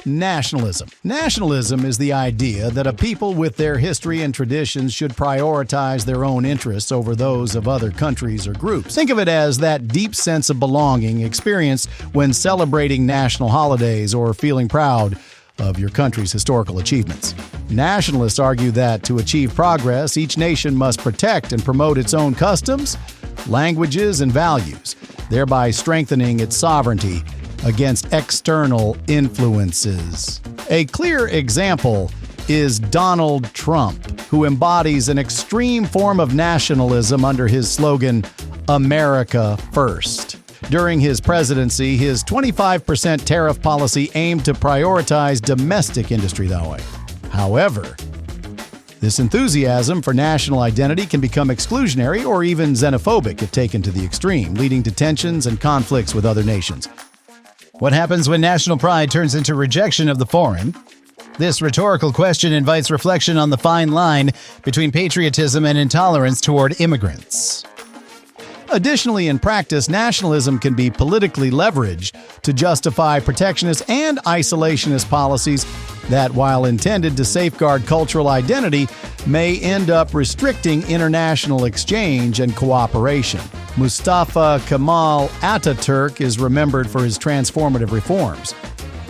Nationalism. Nationalism is the idea that a people with their history and traditions should prioritize their own interests over those of other countries or groups. Think of it as that deep sense of belonging experienced when celebrating national holidays or feeling proud of your country's historical achievements. Nationalists argue that to achieve progress, each nation must protect and promote its own customs, languages, and values, thereby strengthening its sovereignty against external influences. A clear example is Donald Trump, who embodies an extreme form of nationalism under his slogan, America First. During his presidency, his 25% tariff policy aimed to prioritize domestic industry that way. However, this enthusiasm for national identity can become exclusionary or even xenophobic if taken to the extreme, leading to tensions and conflicts with other nations. What happens when national pride turns into rejection of the foreign? This rhetorical question invites reflection on the fine line between patriotism and intolerance toward immigrants. Additionally, in practice, nationalism can be politically leveraged to justify protectionist and isolationist policies that, while intended to safeguard cultural identity, may end up restricting international exchange and cooperation. Mustafa Kemal Ataturk is remembered for his transformative reforms,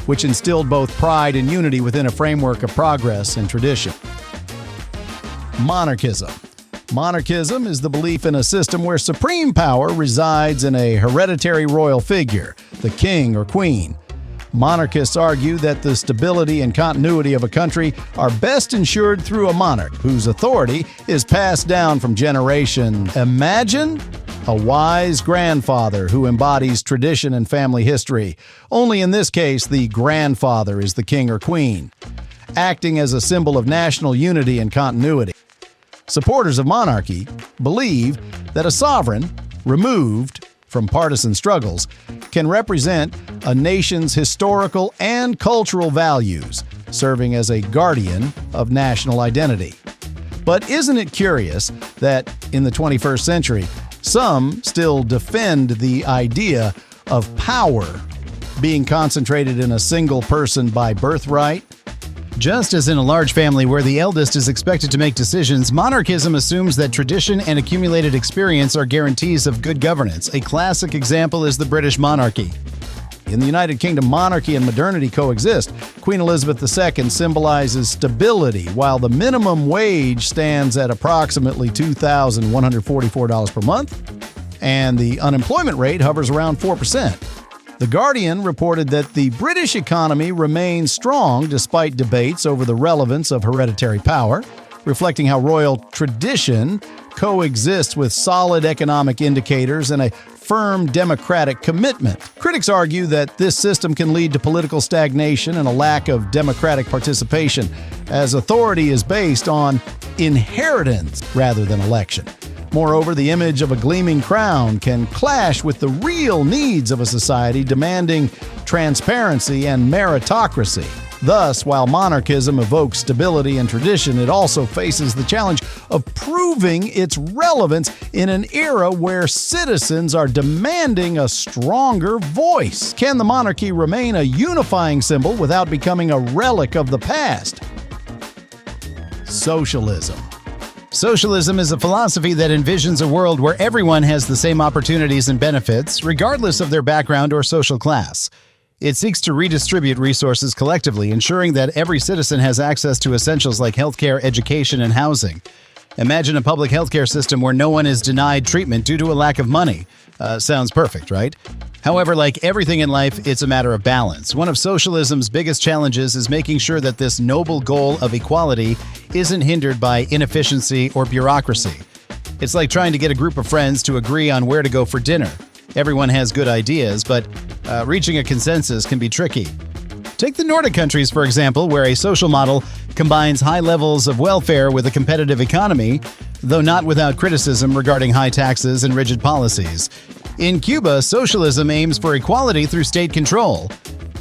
which instilled both pride and unity within a framework of progress and tradition. Monarchism. Monarchism is the belief in a system where supreme power resides in a hereditary royal figure, the king or queen. Monarchists argue that the stability and continuity of a country are best ensured through a monarch whose authority is passed down from generation. Imagine a wise grandfather who embodies tradition and family history. Only in this case, the grandfather is the king or queen, acting as a symbol of national unity and continuity. Supporters of monarchy believe that a sovereign, removed from partisan struggles, can represent a nation's historical and cultural values, serving as a guardian of national identity. But isn't it curious that in the 21st century, some still defend the idea of power being concentrated in a single person by birthright? Just as in a large family where the eldest is expected to make decisions, monarchism assumes that tradition and accumulated experience are guarantees of good governance. A classic example is the British monarchy. In the United Kingdom, monarchy and modernity coexist. Queen Elizabeth II symbolizes stability, while the minimum wage stands at approximately $2,144 per month, and the unemployment rate hovers around 4%. The Guardian reported that the British economy remains strong despite debates over the relevance of hereditary power, reflecting how royal tradition coexists with solid economic indicators and a firm democratic commitment. Critics argue that this system can lead to political stagnation and a lack of democratic participation, as authority is based on inheritance rather than election. Moreover, the image of a gleaming crown can clash with the real needs of a society demanding transparency and meritocracy. Thus, while monarchism evokes stability and tradition, it also faces the challenge of proving its relevance in an era where citizens are demanding a stronger voice. Can the monarchy remain a unifying symbol without becoming a relic of the past? Socialism. Socialism is a philosophy that envisions a world where everyone has the same opportunities and benefits, regardless of their background or social class. It seeks to redistribute resources collectively, ensuring that every citizen has access to essentials like healthcare, education, and housing. Imagine a public healthcare system where no one is denied treatment due to a lack of money. Sounds perfect, right? However, like everything in life, it's a matter of balance. One of socialism's biggest challenges is making sure that this noble goal of equality isn't hindered by inefficiency or bureaucracy. It's like trying to get a group of friends to agree on where to go for dinner. Everyone has good ideas, but reaching a consensus can be tricky. Take the Nordic countries, for example, where a social model combines high levels of welfare with a competitive economy, though not without criticism regarding high taxes and rigid policies. In Cuba, socialism aims for equality through state control.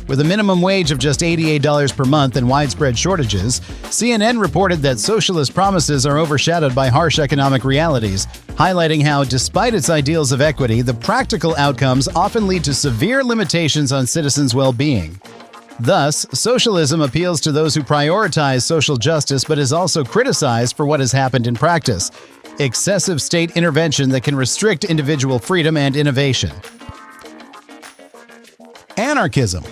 With a minimum wage of just $88 per month and widespread shortages, CNN reported that socialist promises are overshadowed by harsh economic realities, highlighting how, despite its ideals of equity, the practical outcomes often lead to severe limitations on citizens' well-being. Thus, socialism appeals to those who prioritize social justice but is also criticized for what has happened in practice: excessive state intervention that can restrict individual freedom and innovation. Anarchism.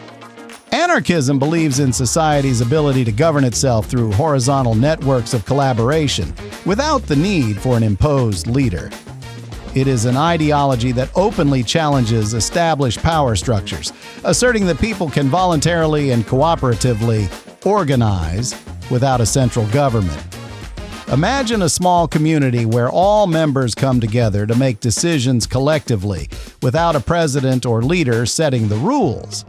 Anarchism believes in society's ability to govern itself through horizontal networks of collaboration without the need for an imposed leader. It is an ideology that openly challenges established power structures, asserting that people can voluntarily and cooperatively organize without a central government. Imagine a small community where all members come together to make decisions collectively without a president or leader setting the rules.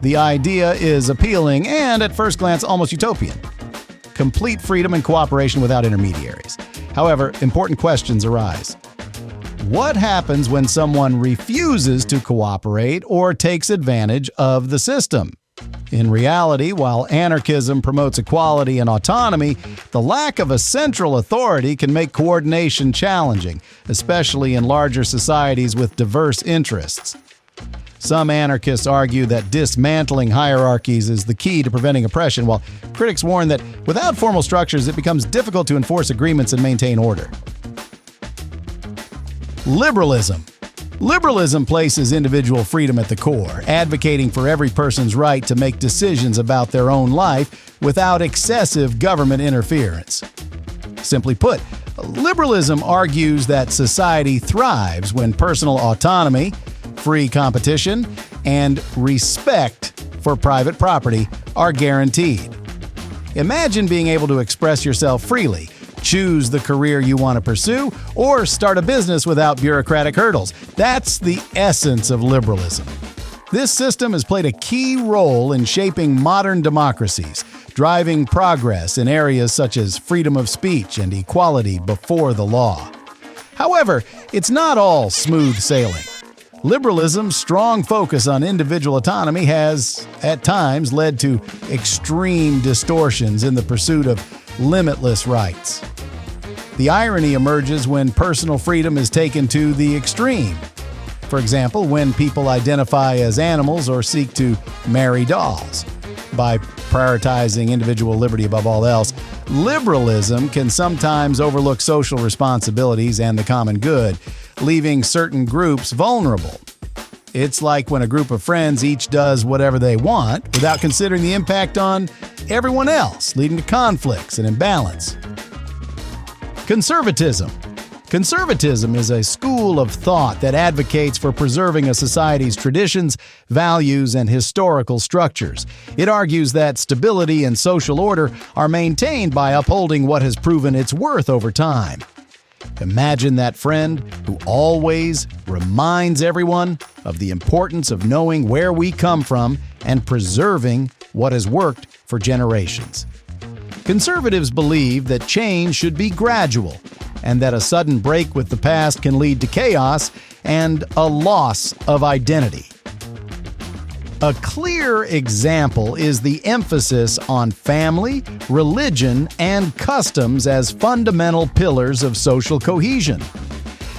The idea is appealing and, at first glance, almost utopian. Complete freedom and cooperation without intermediaries. However, important questions arise. What happens when someone refuses to cooperate or takes advantage of the system? In reality, while anarchism promotes equality and autonomy, the lack of a central authority can make coordination challenging, especially in larger societies with diverse interests. Some anarchists argue that dismantling hierarchies is the key to preventing oppression, while critics warn that without formal structures, it becomes difficult to enforce agreements and maintain order. Liberalism. Liberalism places individual freedom at the core, advocating for every person's right to make decisions about their own life without excessive government interference. Simply put, liberalism argues that society thrives when personal autonomy, free competition, and respect for private property are guaranteed. Imagine being able to express yourself freely, choose the career you want to pursue, or start a business without bureaucratic hurdles. That's the essence of liberalism. This system has played a key role in shaping modern democracies, driving progress in areas such as freedom of speech and equality before the law. However, it's not all smooth sailing. Liberalism's strong focus on individual autonomy has, at times, led to extreme distortions in the pursuit of limitless rights. The irony emerges when personal freedom is taken to the extreme. For example, when people identify as animals or seek to marry dolls. By prioritizing individual liberty above all else, liberalism can sometimes overlook social responsibilities and the common good, leaving certain groups vulnerable. It's like when a group of friends each does whatever they want without considering the impact on everyone else, leading to conflicts and imbalance. Conservatism. Conservatism is a school of thought that advocates for preserving a society's traditions, values, and historical structures. It argues that stability and social order are maintained by upholding what has proven its worth over time. Imagine that friend who always reminds everyone of the importance of knowing where we come from and preserving what has worked for generations. Conservatives believe that change should be gradual and that a sudden break with the past can lead to chaos and a loss of identity. A clear example is the emphasis on family, religion, and customs as fundamental pillars of social cohesion.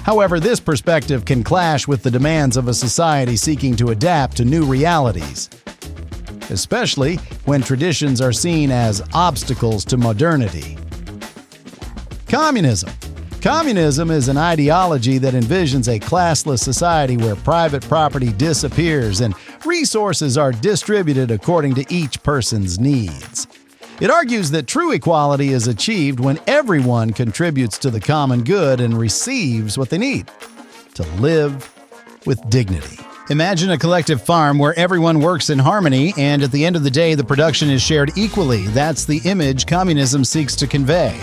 However, this perspective can clash with the demands of a society seeking to adapt to new realities, especially when traditions are seen as obstacles to modernity. Communism. Communism is an ideology that envisions a classless society where private property disappears and resources are distributed according to each person's needs. It argues that true equality is achieved when everyone contributes to the common good and receives what they need to live with dignity. Imagine a collective farm where everyone works in harmony and at the end of the day the production is shared equally. That's the image communism seeks to convey.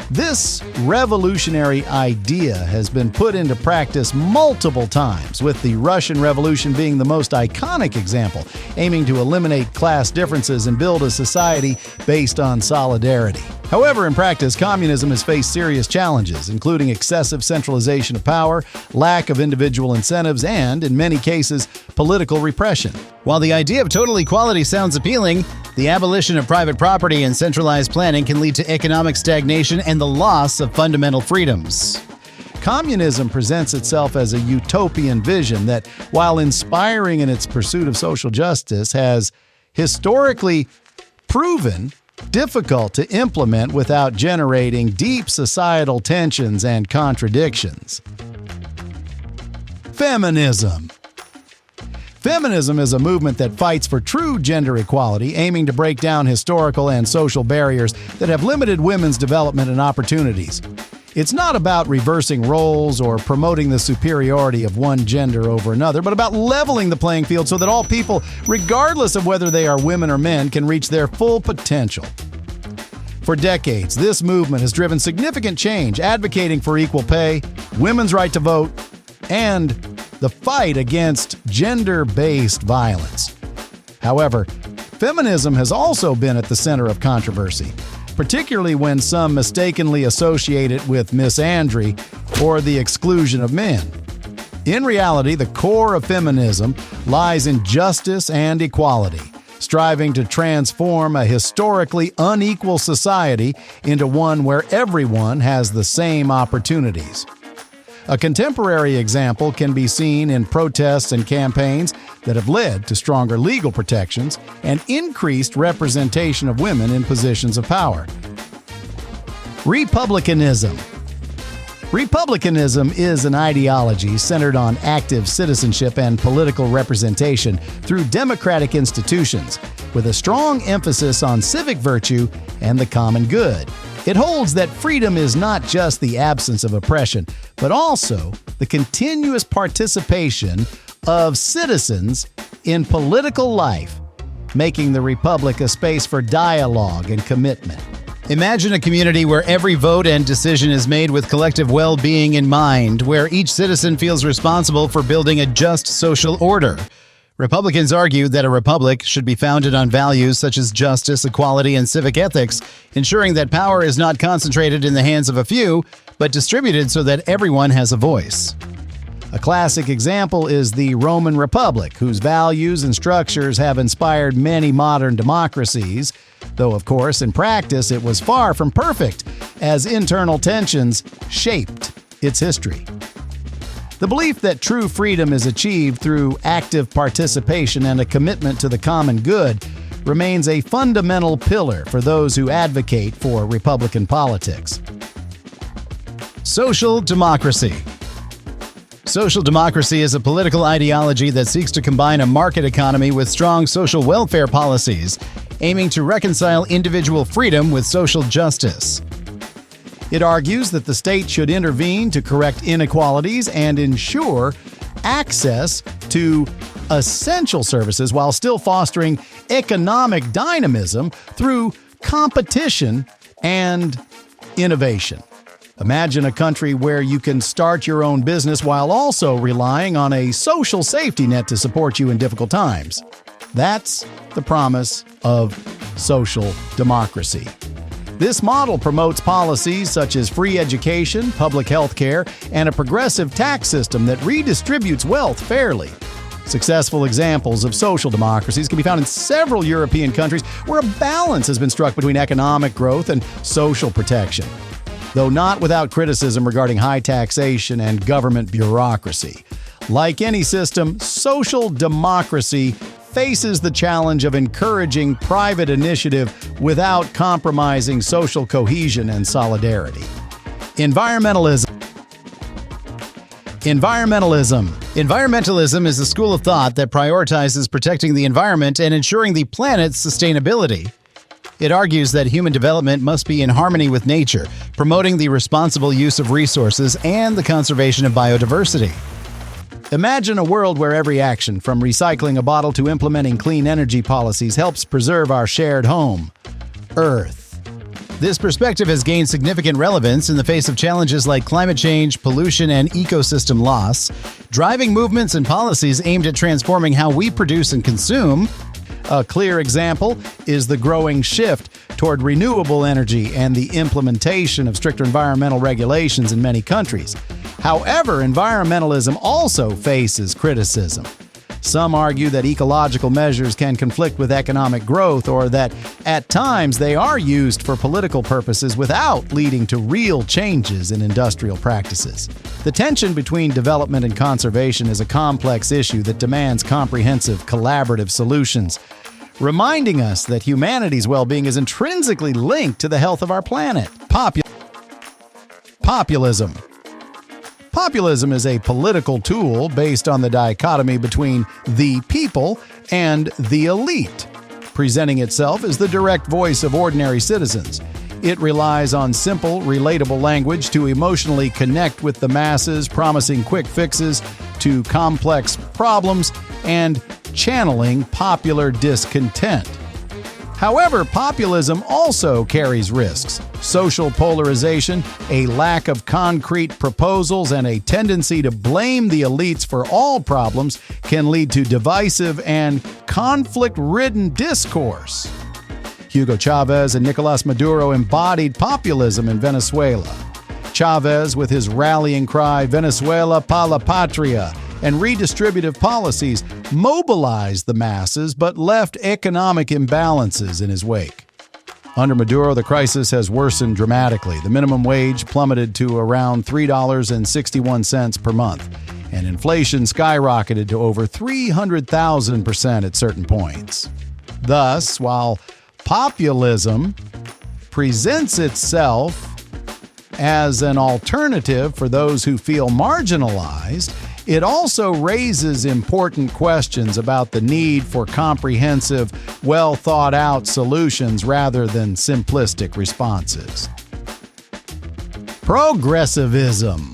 This revolutionary idea has been put into practice multiple times, with the Russian Revolution being the most iconic example, aiming to eliminate class differences and build a society based on solidarity. However, in practice, communism has faced serious challenges, including excessive centralization of power, lack of individual incentives, and, in many cases, political repression. While the idea of total equality sounds appealing, the abolition of private property and centralized planning can lead to economic stagnation and the loss of fundamental freedoms. Communism presents itself as a utopian vision that, while inspiring in its pursuit of social justice, has historically proven difficult to implement without generating deep societal tensions and contradictions. Feminism. Feminism is a movement that fights for true gender equality, aiming to break down historical and social barriers that have limited women's development and opportunities. It's not about reversing roles or promoting the superiority of one gender over another, but about leveling the playing field so that all people, regardless of whether they are women or men, can reach their full potential. For decades, this movement has driven significant change, advocating for equal pay, women's right to vote, and the fight against gender-based violence. However, feminism has also been at the center of controversy, particularly when some mistakenly associate it with misandry or the exclusion of men. In reality, the core of feminism lies in justice and equality, striving to transform a historically unequal society into one where everyone has the same opportunities. A contemporary example can be seen in protests and campaigns that have led to stronger legal protections and increased representation of women in positions of power. Republicanism. Republicanism is an ideology centered on active citizenship and political representation through democratic institutions, with a strong emphasis on civic virtue and the common good. It holds that freedom is not just the absence of oppression, but also the continuous participation of citizens in political life, making the republic a space for dialogue and commitment. Imagine a community where every vote and decision is made with collective well-being in mind, where each citizen feels responsible for building a just social order. Republicans argue that a republic should be founded on values such as justice, equality, and civic ethics, ensuring that power is not concentrated in the hands of a few, but distributed so that everyone has a voice. A classic example is the Roman Republic, whose values and structures have inspired many modern democracies, though, of course, in practice it was far from perfect, as internal tensions shaped its history. The belief that true freedom is achieved through active participation and a commitment to the common good remains a fundamental pillar for those who advocate for Republican politics. Social democracy. Social democracy is a political ideology that seeks to combine a market economy with strong social welfare policies, aiming to reconcile individual freedom with social justice. It argues that the state should intervene to correct inequalities and ensure access to essential services while still fostering economic dynamism through competition and innovation. Imagine a country where you can start your own business while also relying on a social safety net to support you in difficult times. That's the promise of social democracy. This model promotes policies such as free education, public health care, and a progressive tax system that redistributes wealth fairly. Successful examples of social democracies can be found in several European countries where a balance has been struck between economic growth and social protection, though not without criticism regarding high taxation and government bureaucracy. Like any system, social democracy faces the challenge of encouraging private initiative without compromising social cohesion and solidarity. Environmentalism. Environmentalism is a school of thought that prioritizes protecting the environment and ensuring the planet's sustainability. It argues that human development must be in harmony with nature, promoting the responsible use of resources and the conservation of biodiversity. Imagine a world where every action, from recycling a bottle to implementing clean energy policies, helps preserve our shared home, Earth. This perspective has gained significant relevance in the face of challenges like climate change, pollution, and ecosystem loss, driving movements and policies aimed at transforming how we produce and consume. A clear example is the growing shift toward renewable energy and the implementation of stricter environmental regulations in many countries. However, environmentalism also faces criticism. Some argue that ecological measures can conflict with economic growth, or that at times they are used for political purposes without leading to real changes in industrial practices. The tension between development and conservation is a complex issue that demands comprehensive, collaborative solutions. reminding us that humanity's well-being is intrinsically linked to the health of our planet. Populism. Populism is a political tool based on the dichotomy between the people and the elite, presenting itself as the direct voice of ordinary citizens. It relies on simple, relatable language to emotionally connect with the masses, promising quick fixes to complex problems and channeling popular discontent. However, populism also carries risks. Social polarization, a lack of concrete proposals, and a tendency to blame the elites for all problems can lead to divisive and conflict-ridden discourse. Hugo Chavez and Nicolás Maduro embodied populism in Venezuela. Chavez, with his rallying cry, "Venezuela pa la patria," and redistributive policies, mobilized the masses but left economic imbalances in his wake. Under Maduro, the crisis has worsened dramatically. The minimum wage plummeted to around $3.61 per month, and inflation skyrocketed to over 300,000% at certain points. Thus, while populism presents itself as an alternative for those who feel marginalized, it also raises important questions about the need for comprehensive, well-thought-out solutions rather than simplistic responses. Progressivism.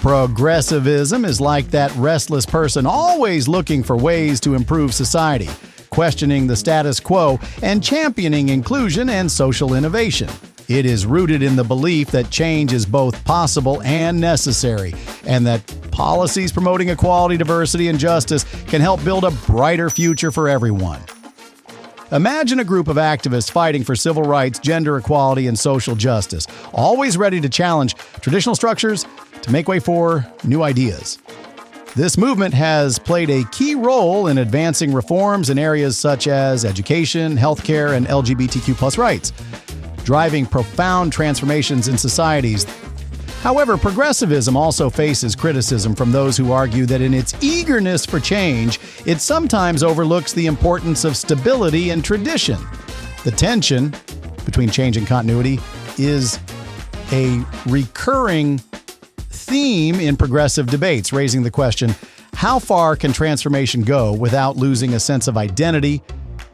Progressivism is like that restless person always looking for ways to improve society, questioning the status quo and championing inclusion and social innovation. It is rooted in the belief that change is both possible and necessary, and that policies promoting equality, diversity, and justice can help build a brighter future for everyone. Imagine a group of activists fighting for civil rights, gender equality, and social justice, always ready to challenge traditional structures to make way for new ideas. This movement has played a key role in advancing reforms in areas such as education, healthcare, and LGBTQ+ rights, driving profound transformations in societies. However, progressivism also faces criticism from those who argue that in its eagerness for change, it sometimes overlooks the importance of stability and tradition. The tension between change and continuity is a recurring theme in progressive debates, raising the question, how far can transformation go without losing a sense of identity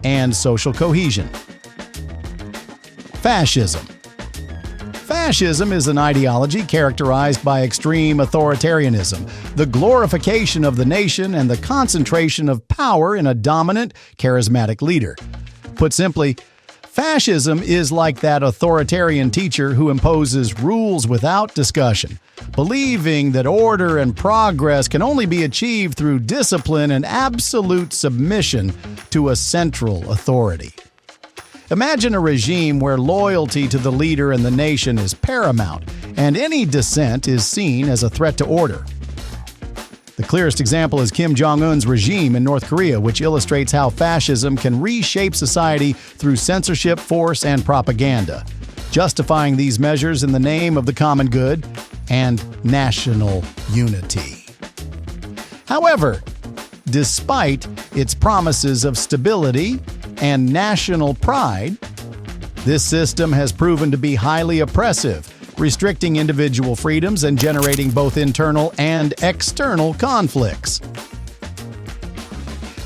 and social cohesion? Fascism. Fascism is an ideology characterized by extreme authoritarianism, the glorification of the nation, and the concentration of power in a dominant, charismatic leader. Put simply, fascism is like that authoritarian teacher who imposes rules without discussion, believing that order and progress can only be achieved through discipline and absolute submission to a central authority. Imagine a regime where loyalty to the leader and the nation is paramount, and any dissent is seen as a threat to order. The clearest example is Kim Jong-un's regime in North Korea, which illustrates how fascism can reshape society through censorship, force, and propaganda, justifying these measures in the name of the common good and national unity. However, despite its promises of stability and national pride, this system has proven to be highly oppressive, restricting individual freedoms and generating both internal and external conflicts.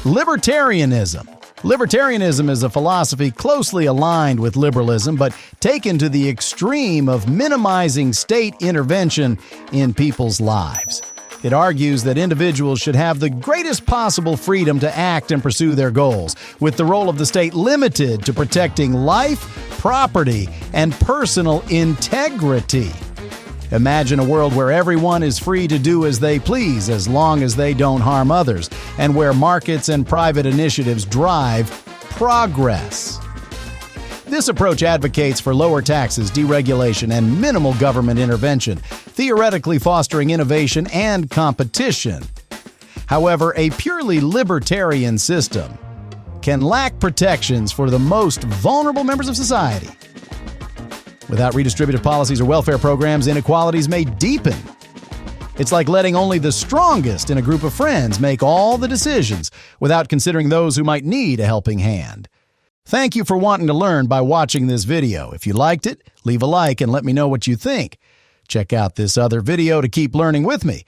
Libertarianism. Libertarianism is a philosophy closely aligned with liberalism, but taken to the extreme of minimizing state intervention in people's lives. It argues that individuals should have the greatest possible freedom to act and pursue their goals, with the role of the state limited to protecting life, property, and personal integrity. Imagine a world where everyone is free to do as they please as long as they don't harm others, and where markets and private initiatives drive progress. This approach advocates for lower taxes, deregulation, and minimal government intervention, theoretically fostering innovation and competition. However, a purely libertarian system can lack protections for the most vulnerable members of society. Without redistributive policies or welfare programs, inequalities may deepen. It's like letting only the strongest in a group of friends make all the decisions without considering those who might need a helping hand. Thank you for wanting to learn by watching this video. If you liked it, leave a like and let me know what you think. Check out this other video to keep learning with me.